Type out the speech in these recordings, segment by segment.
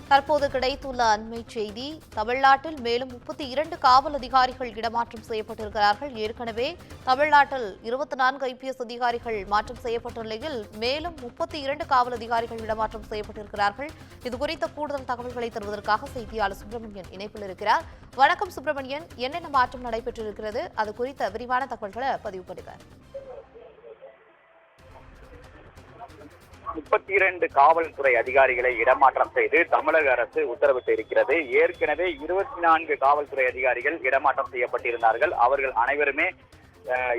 தற்போது கிடைத்துள்ள அண்மை செய்தி, தமிழ்நாட்டில் மேலும் 32 காவல் அதிகாரிகள் இடமாற்றம் செய்யப்பட்டிருக்கிறார்கள். ஏற்கனவே தமிழ்நாட்டில் 24 ஐபிஎஸ் அதிகாரிகள் மாற்றம் செய்யப்பட்ட நிலையில் மேலும் 32 காவல் அதிகாரிகள் இடமாற்றம் செய்யப்பட்டிருக்கிறார்கள். இதுகுறித்த கூடுதல் தகவல்களை தருவதற்காக செய்தியாளர் சுப்பிரமணியன் இணைப்பில் இருக்கிறார். வணக்கம் சுப்பிரமணியன், என்னென்ன மாற்றம் நடைபெற்றிருக்கிறது, அது குறித்த விரிவான தகவல்களை பதிவு பண்ணுங்க. 32 காவல்துறை அதிகாரிகளை இடமாற்றம் செய்து தமிழக அரசு உத்தரவிட்டு இருக்கிறது. ஏற்கனவே 24 காவல்துறை அதிகாரிகள் இடமாற்றம் செய்யப்பட்டிருந்தார்கள். அவர்கள் அனைவருமே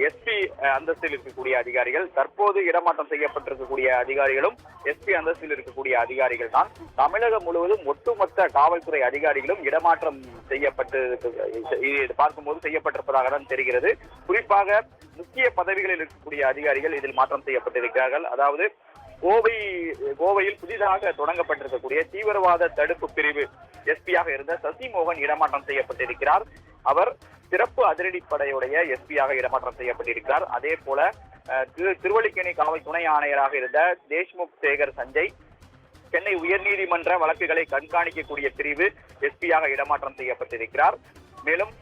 எஸ்பி அந்தஸ்தில் இருக்கக்கூடிய அதிகாரிகள். தற்போது இடமாற்றம் செய்யப்பட்டிருக்கக்கூடிய அதிகாரிகளும் எஸ்பி அந்தஸ்தில் இருக்கக்கூடிய அதிகாரிகள் தான். தமிழகம் முழுவதும் ஒட்டுமொத்த காவல்துறை அதிகாரிகளும் இடமாற்றம் செய்யப்பட்டு பார்க்கும்போது செய்யப்பட்டிருப்பதாக தான் தெரிகிறது. குறிப்பாக முக்கிய பதவிகளில் இருக்கக்கூடிய அதிகாரிகள் இதில் மாற்றம் செய்யப்பட்டிருக்கிறார்கள். அதாவது கோவையில் புதிதாக தொடங்கப்பட்டிருக்கக்கூடிய தீவிரவாத தடுப்பு பிரிவு எஸ்பியாக இருந்த சசிமோகன் இடமாற்றம் செய்யப்பட்டிருக்கிறார். அவர் சிறப்பு அதிரடிப்படையுடைய எஸ்பியாக இடமாற்றம் செய்யப்பட்டிருக்கிறார். அதே போல திருவல்லிக்கேணி காவல் துணை ஆணையராக இருந்த தேஷ்முக் சேகர் சஞ்சய் சென்னை உயர்நீதிமன்ற வழக்குகளை கண்காணிக்கக்கூடிய பிரிவு எஸ்பியாக இடமாற்றம் செய்யப்பட்டிருக்கிறார். மேலும்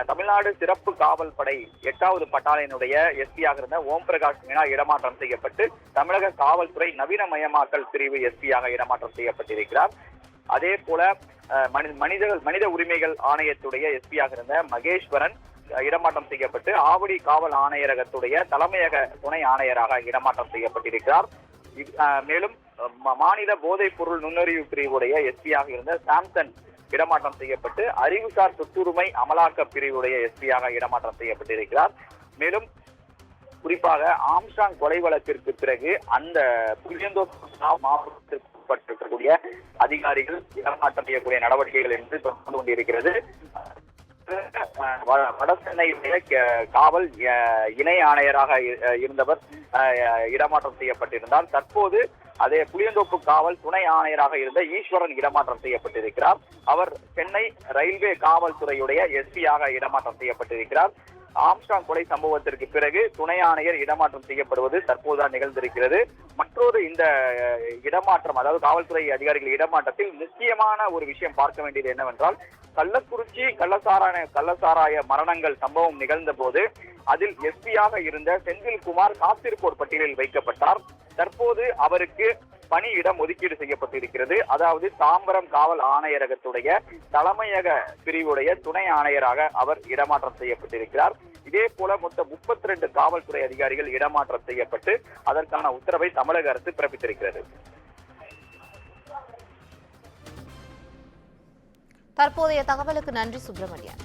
தமிழ்நாடு சிறப்பு காவல் படை 8வது பட்டாலியனுடைய எஸ்பியாக இருந்த ஓம் பிரகாஷ் மீனா இடமாற்றம் செய்யப்பட்டு தமிழக காவல்துறை நவீனமயமாக்கல் பிரிவு எஸ்பியாக இடமாற்றம் செய்யப்பட்டிருக்கிறார். அதே போல மனித உரிமைகள் ஆணையத்துடைய எஸ்பியாக இருந்த மகேஸ்வரன் இடமாற்றம் செய்யப்பட்டு ஆவடி காவல் ஆணையரகத்துடைய தலைமையக துணை ஆணையராக இடமாற்றம் செய்யப்பட்டிருக்கிறார். மேலும் மாநில போதைப் பொருள் நுண்ணறிவு பிரிவுடைய எஸ்பியாக இருந்த சாம்சன் இடமாற்றம் செய்யப்பட்டு அறிவுசார் சொத்துரிமை அமலாக்க பிரிவுடைய எஸ்பியாக இடமாற்றம் செய்யப்பட்டிருக்கிறார். மேலும் குறிப்பாக ஆம்ஸ்ட்ராங் கொலை வழக்கிற்கு பிறகு அந்த புளியந்தோப் மாவட்டத்திற்கு உட்பட்டிருக்கக்கூடிய அதிகாரிகள் இடமாற்றம் செய்யக்கூடிய நடவடிக்கைகள் என்று தொடர்ந்து கொண்டிருக்கிறது. வடசென்னையுடைய காவல் இணை ஆணையராக இருந்தவர் இடமாற்றம் செய்யப்பட்டிருந்தார். தற்போது அதே புளியந்தோப்பு காவல் துணை ஆணையராக இருந்த ஈஸ்வரன் இடமாற்றம் செய்யப்பட்டிருக்கிறார். அவர் சென்னை ரயில்வே காவல்துறையுடைய எஸ்பியாக இடமாற்றம் செய்யப்பட்டிருக்கிறார். ஆம்ஸ்ட்ராங் கொலை சம்பவத்திற்கு பிறகு துணை ஆணையர் இடமாற்றம் செய்யப்படுவது தற்போதுதான் நிகழ்ந்திருக்கிறது. மற்றொரு இந்த இடமாற்றம், அதாவது காவல்துறை அதிகாரிகள் இடமாற்றத்தில் முக்கியமான ஒரு விஷயம் பார்க்க வேண்டியது என்னவென்றால், கள்ளக்குறிச்சி கள்ளசாராய மரணங்கள் சம்பவம் நிகழ்ந்த போது அதில் எஸ்பியாக இருந்த செந்தில்குமார் காத்திருப்போர் பட்டியலில் வைக்கப்பட்டார். தற்போது அவருக்கு பணியிடம் ஒதுக்கீடு செய்யப்பட்டிருக்கிறது. அதாவது தாம்பரம் காவல் ஆணையரகத்துடைய தலைமையக பிரிவுடைய துணை ஆணையராக அவர் இடமாற்றம் செய்யப்பட்டிருக்கிறார். இதே போல மொத்தம் 32 காவல்துறை அதிகாரிகள் இடமாற்றம் செய்யப்பட்டு அதற்கான உத்தரவை தமிழக அரசு பிறப்பித்திருக்கிறது. தற்போதைய தகவலுக்கு நன்றி சுப்பிரமணியன்.